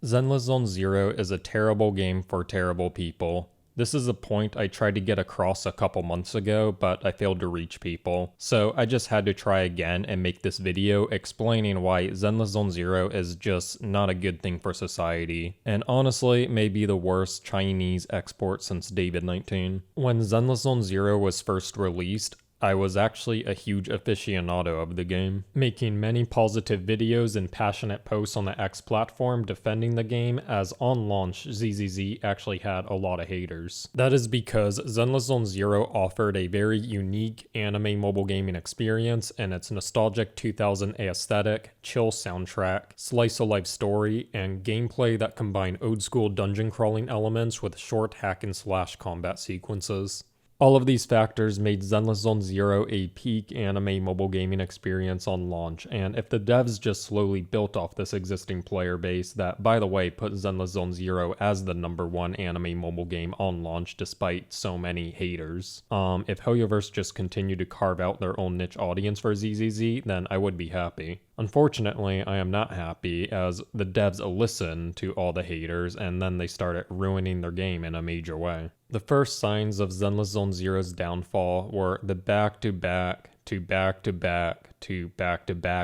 Zenless Zone Zero is a terrible game for terrible people. This is a point I tried to get across a couple months ago, but I failed to reach people. So I just had to try again and make this video explaining why Zenless Zone Zero is just not a good thing for society, and honestly may be the worst Chinese export since David 19. When Zenless Zone Zero was first released, I was actually a huge aficionado of the game, making many positive videos and passionate posts on the X platform defending the game, as on launch ZZZ actually had a lot of haters. That is because Zenless Zone Zero offered a very unique anime mobile gaming experience in its nostalgic 2000 aesthetic, chill soundtrack, slice-of-life story, and gameplay that combined old-school dungeon crawling elements with short hack-and-slash combat sequences. All of these factors made Zenless Zone Zero a peak anime mobile gaming experience on launch, and if the devs just slowly built off this existing player base that, by the way, put Zenless Zone Zero as the #1 anime mobile game on launch despite so many haters, if Hoyoverse just continued to carve out their own niche audience for ZZZ, then I would be happy. Unfortunately, I am not happy, as the devs listened to all the haters and then they started ruining their game in a major way. The first signs of Zenless Zone Zero's downfall were the back-to-back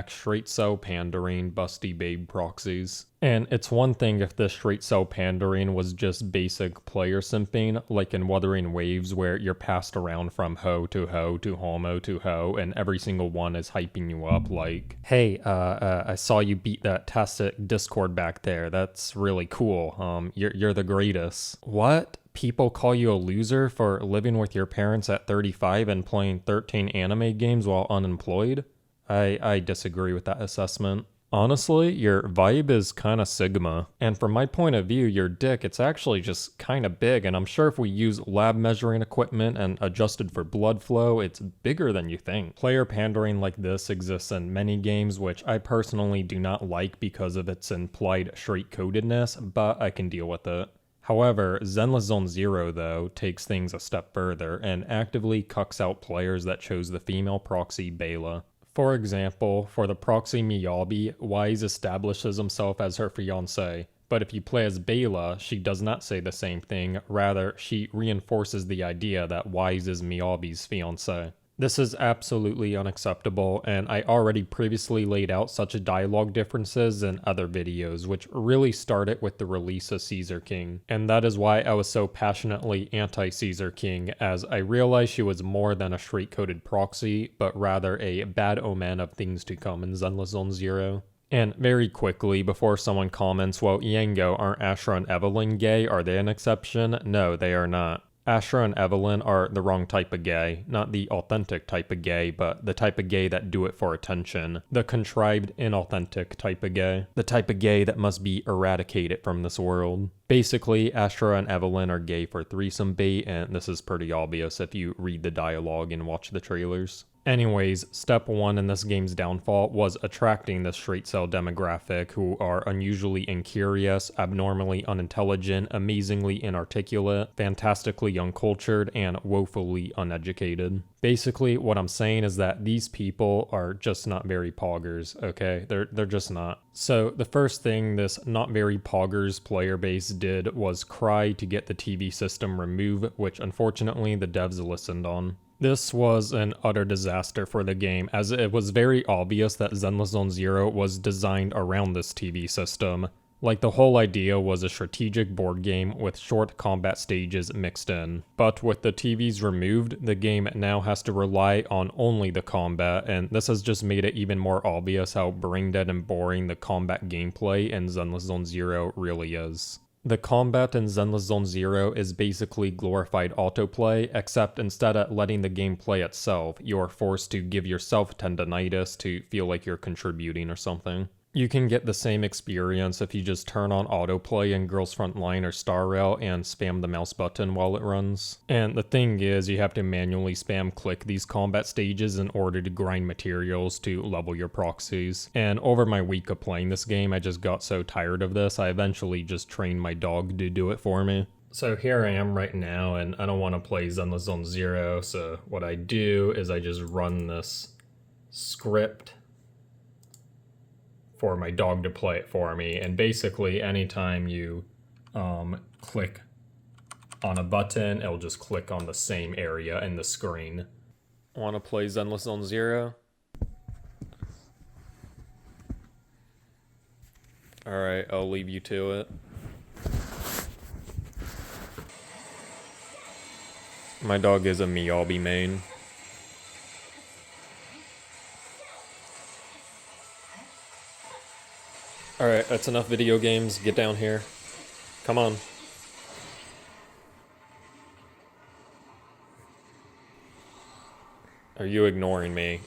straight sell pandering busty babe proxies. And it's one thing if the straight sell pandering was just basic player simping, like in Wuthering Waves, where you're passed around from ho to homo to ho, and every single one is hyping you up like, hey, I saw you beat that Tastic Discord back there, that's really cool, you're the greatest. What? People call you a loser for living with your parents at 35 and playing 13 anime games while unemployed? I disagree with that assessment. Honestly, your vibe is kinda Sigma, and from my point of view, your dick, it's actually just kinda big, and I'm sure if we use lab measuring equipment and adjusted for blood flow, it's bigger than you think. Player pandering like this exists in many games, which I personally do not like because of its implied straight-codedness, but I can deal with it. However, Zenless Zone Zero, though, takes things a step further and actively cucks out players that chose the female proxy Bela. For example, for the proxy Miyabi, Wise establishes himself as her fiancé, but if you play as Bela, she does not say the same thing, rather, she reinforces the idea that Wise is Miyabi's fiancé. This is absolutely unacceptable, and I already previously laid out such dialogue differences in other videos, which really started with the release of Caesar King. And that is why I was so passionately anti-Caesar King, as I realized she was more than a straight-coded proxy, but rather a bad omen of things to come in Zenless Zone Zero. And very quickly, before someone comments, well, Eango, aren't Astra and Evelyn gay? Are they an exception? No, they are not. Astra and Evelyn are the wrong type of gay. Not the authentic type of gay, but the type of gay that do it for attention. The contrived, inauthentic type of gay. The type of gay that must be eradicated from this world. Basically, Astra and Evelyn are gay for threesome bait, and this is pretty obvious if you read the dialogue and watch the trailers. Anyways, step 1 in this game's downfall was attracting the straight sell demographic, who are unusually incurious, abnormally unintelligent, amazingly inarticulate, fantastically uncultured, and woefully uneducated. Basically, what I'm saying is that these people are just not very poggers, okay? They're just not. So the first thing this not very poggers player base did was cry to get the TV system removed, which unfortunately the devs listened on. This was an utter disaster for the game, as it was very obvious that Zenless Zone Zero was designed around this TV system. Like, the whole idea was a strategic board game with short combat stages mixed in. But with the TVs removed, the game now has to rely on only the combat, and this has just made it even more obvious how brain-dead and boring the combat gameplay in Zenless Zone Zero really is. The combat in Zenless Zone Zero is basically glorified autoplay, except instead of letting the game play itself, you are forced to give yourself tendinitis to feel like you're contributing or something. You can get the same experience if you just turn on autoplay in Girls Frontline or Star Rail and spam the mouse button while it runs. And the thing is, you have to manually spam click these combat stages in order to grind materials to level your proxies. And over my week of playing this game, I just got so tired of this, I eventually just trained my dog to do it for me. So here I am right now, and I don't want to play Zenless Zone Zero, so what I do is I just run this script for my dog to play it for me. And basically anytime you click on a button, it'll just click on the same area in the screen. Want to play Zenless Zone Zero? Alright, I'll leave you to it. My dog is a Miyabi main. Alright, that's enough video games. Get down here. Come on. Are you ignoring me?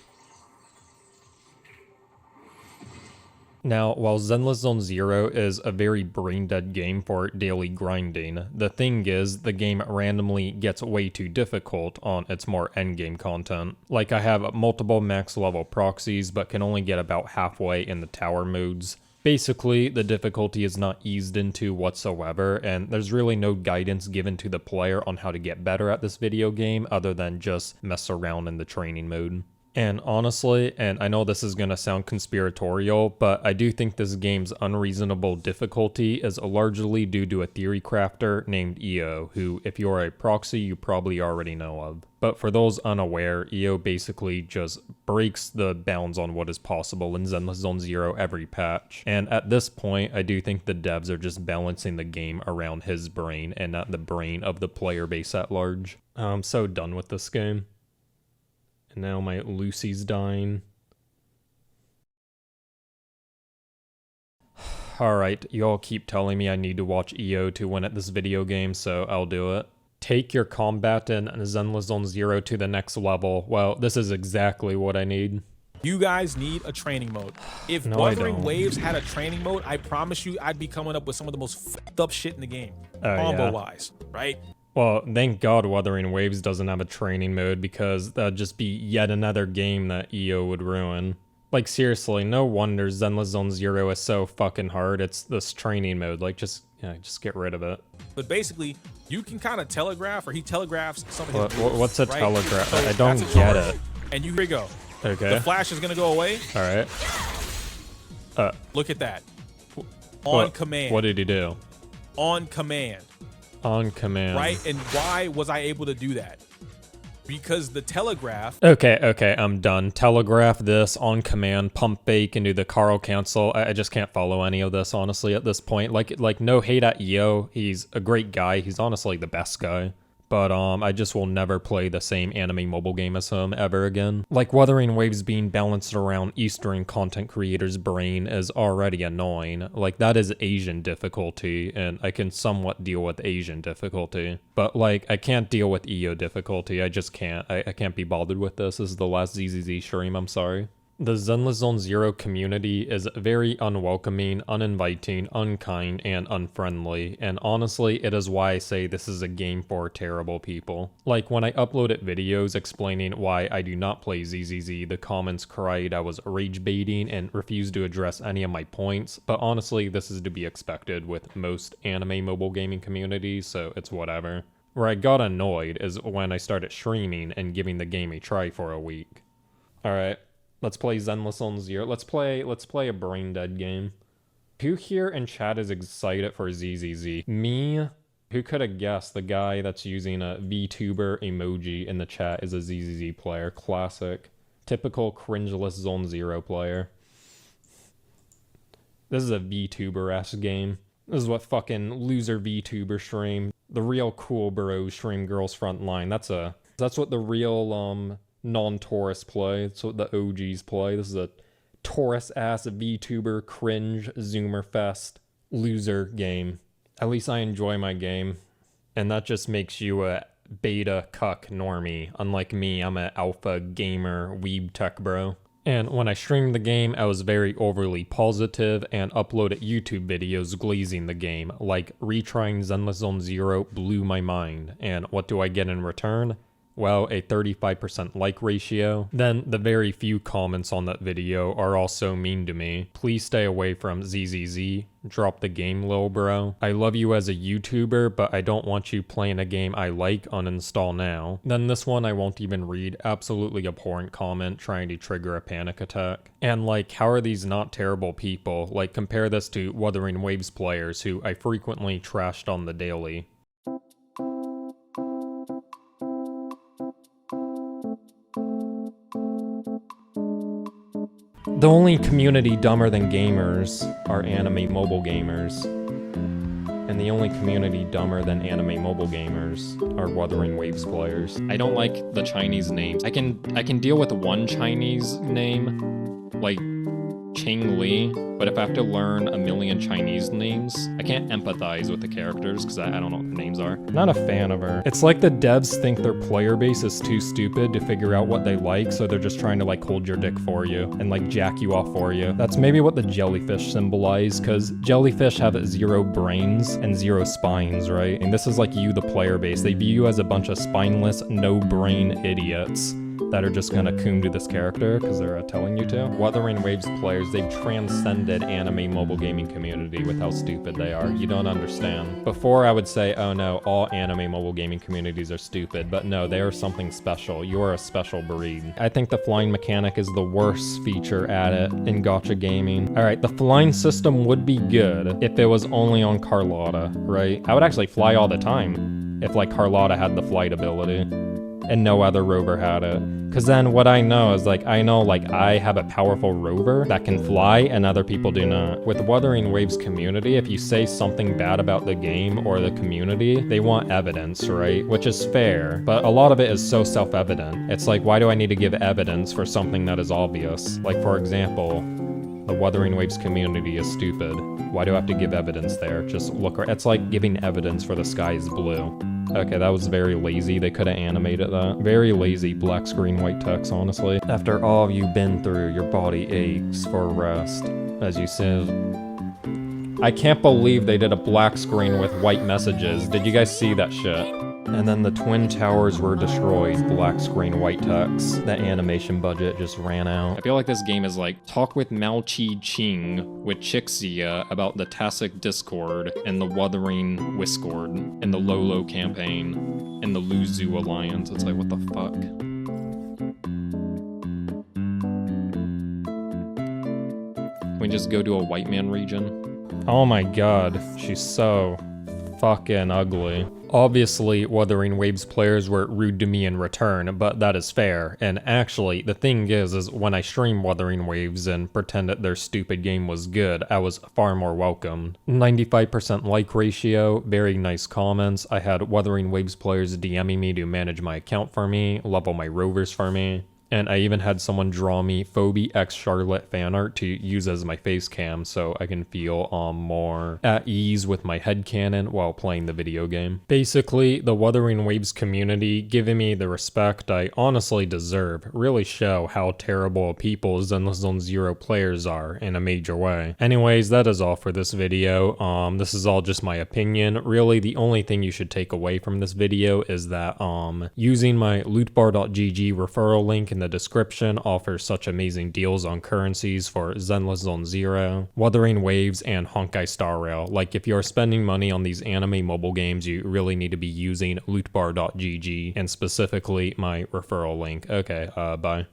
Now, while Zenless Zone Zero is a very brain-dead game for daily grinding, the thing is, the game randomly gets way too difficult on its more endgame content. Like, I have multiple max level proxies, but can only get about halfway in the tower modes. Basically, the difficulty is not eased into whatsoever, and there's really no guidance given to the player on how to get better at this video game other than just mess around in the training mode. And honestly, and I know this is going to sound conspiratorial, but I do think this game's unreasonable difficulty is largely due to a theory crafter named EO, who, if you're a proxy, you probably already know of. But for those unaware, EO basically just breaks the bounds on what is possible in Zenless Zone Zero every patch. And at this point, I do think the devs are just balancing the game around his brain and not the brain of the player base at large. I'm so done with this game. And now my Lucy's dying. Alright, you all keep telling me I need to watch EO to win at this video game, so I'll do it. Take your combat in Zenless Zone Zero to the next level. Well, this is exactly what I need. You guys need a training mode. If No, Wuthering Waves had a training mode, I promise you I'd be coming up with some of the most fucked up shit in the game. Combo-wise, right? Well, thank God Wuthering Waves doesn't have a training mode, because that'd just be yet another game that EO would ruin. Like, seriously, no wonder Zenless Zone Zero is so fucking hard. It's this training mode. Like, just get rid of it. But basically, you can kind of telegraph, or he telegraphs some of his moves, what's a right? telegraph? So I don't that's a get charge, it. And here we go. Okay. The flash is going to go away. All right. Look at that. On command. What did he do? On command. On command. Right? And why was I able to do that? Because the telegraph... Okay, I'm done. Telegraph this, on command, pump fake, and do the Carl cancel. I just can't follow any of this, honestly, at this point. Like no hate at EO. He's a great guy. He's honestly the best guy. But I just will never play the same anime mobile game as him ever again. Like, Wuthering Waves being balanced around Eastern content creators' brain is already annoying. Like, that is Asian difficulty, and I can somewhat deal with Asian difficulty. But, like, I can't deal with EO difficulty. I just can't. I can't be bothered with this. This is the last ZZZ stream, I'm sorry. The Zenless Zone Zero community is very unwelcoming, uninviting, unkind, and unfriendly, and honestly, it is why I say this is a game for terrible people. Like, when I uploaded videos explaining why I do not play ZZZ, the comments cried I was rage baiting and refused to address any of my points, but honestly, this is to be expected with most anime mobile gaming communities, so it's whatever. Where I got annoyed is when I started streaming and giving the game a try for a week. Alright. Let's play Zenless Zone Zero. Let's play a brain dead game. Who here in chat is excited for ZZZ? Me? Who could have guessed the guy that's using a VTuber emoji in the chat is a ZZZ player? Classic. Typical cringeless Zone Zero player. This is a VTuber-ass game. This is what fucking loser VTuber stream. The real cool bros stream Girls Frontline. That's what the real, non-Taurus play. That's what the OGs play. This is a Taurus-ass VTuber cringe Zoomer fest loser game. At least I enjoy my game. And that just makes you a beta cuck normie. Unlike me, I'm an alpha gamer weeb tech bro. And when I streamed the game, I was very overly positive and uploaded YouTube videos glazing the game. Like, retrying Zenless Zone Zero blew my mind. And what do I get in return? well, a 35% like ratio. Then the very few comments on that video are also mean to me. Please stay away from ZZZ. Drop the game, Lil Bro. I love you as a YouTuber, but I don't want you playing a game I like. Uninstall now. Then this one I won't even read. Absolutely abhorrent comment trying to trigger a panic attack. And like, how are these not terrible people? Like, compare this to Wuthering Waves players who I frequently trashed on the daily. The only community dumber than gamers are anime mobile gamers. And the only community dumber than anime mobile gamers are Wuthering Waves players. I don't like the Chinese names. I can deal with one Chinese name, like Ching Li, but if I have to learn a million Chinese names, I can't empathize with the characters because I don't know what the names are. Not a fan of her. It's like the devs think their player base is too stupid to figure out what they like, so they're just trying to like hold your dick for you and like jack you off for you. That's maybe what the jellyfish symbolize, because jellyfish have 0 brains and 0 spines, right? And this is like you, the player base. They view you as a bunch of spineless, no brain idiots that are just gonna coom to this character because they're telling you to. Wuthering Waves players, they've transcended anime mobile gaming community with how stupid they are. You don't understand. Before I would say, oh no, all anime mobile gaming communities are stupid, but no, they are something special. You're a special breed. I think the flying mechanic is the worst feature at it in gacha gaming. Alright, the flying system would be good if it was only on Carlotta, right? I would actually fly all the time if like Carlotta had the flight ability and no other rover had it. Cause then what I know is like, I have a powerful rover that can fly and other people do not. With Wuthering Waves community, if you say something bad about the game or the community, they want evidence, right? Which is fair, but a lot of it is so self-evident. It's like, why do I need to give evidence for something that is obvious? Like for example, the Wuthering Waves community is stupid. Why do I have to give evidence there? Just look, it's like giving evidence for the sky is blue. Okay, that was very lazy. They could have animated that. Very lazy black screen white text, honestly. After all you've been through, your body aches for rest. As you said, I can't believe they did a black screen with white messages. Did you guys see that shit? And then the Twin Towers were destroyed. Black screen, white text. That animation budget just ran out. I feel like this game is like, talk with Mao Chi Ching with Chixia about the Tacit Discord and the Wuthering Wiscord and the Lolo campaign and the Luzu Alliance. It's like, what the fuck? We just go to a white man region. Oh my god, she's so fucking ugly. Obviously, Wuthering Waves players were rude to me in return, but that is fair. And actually, the thing is when I stream Wuthering Waves and pretend that their stupid game was good, I was far more welcomed. 95% like ratio, very nice comments. I had Wuthering Waves players DMing me to manage my account for me, level my rovers for me. And I even had someone draw me Phoebe x Charlotte fan art to use as my face cam so I can feel more at ease with my headcanon while playing the video game. Basically, the Wuthering Waves community giving me the respect I honestly deserve really show how terrible people Zenless Zone Zero players are in a major way. Anyways, that is all for this video. This is all just my opinion. Really, the only thing you should take away from this video is that using my lootbar.gg referral link in the description offers such amazing deals on currencies for Zenless Zone Zero, Wuthering Waves, and Honkai Star Rail. Like, if you're spending money on these anime mobile games, you really need to be using lootbar.gg and specifically my referral link. Okay, bye.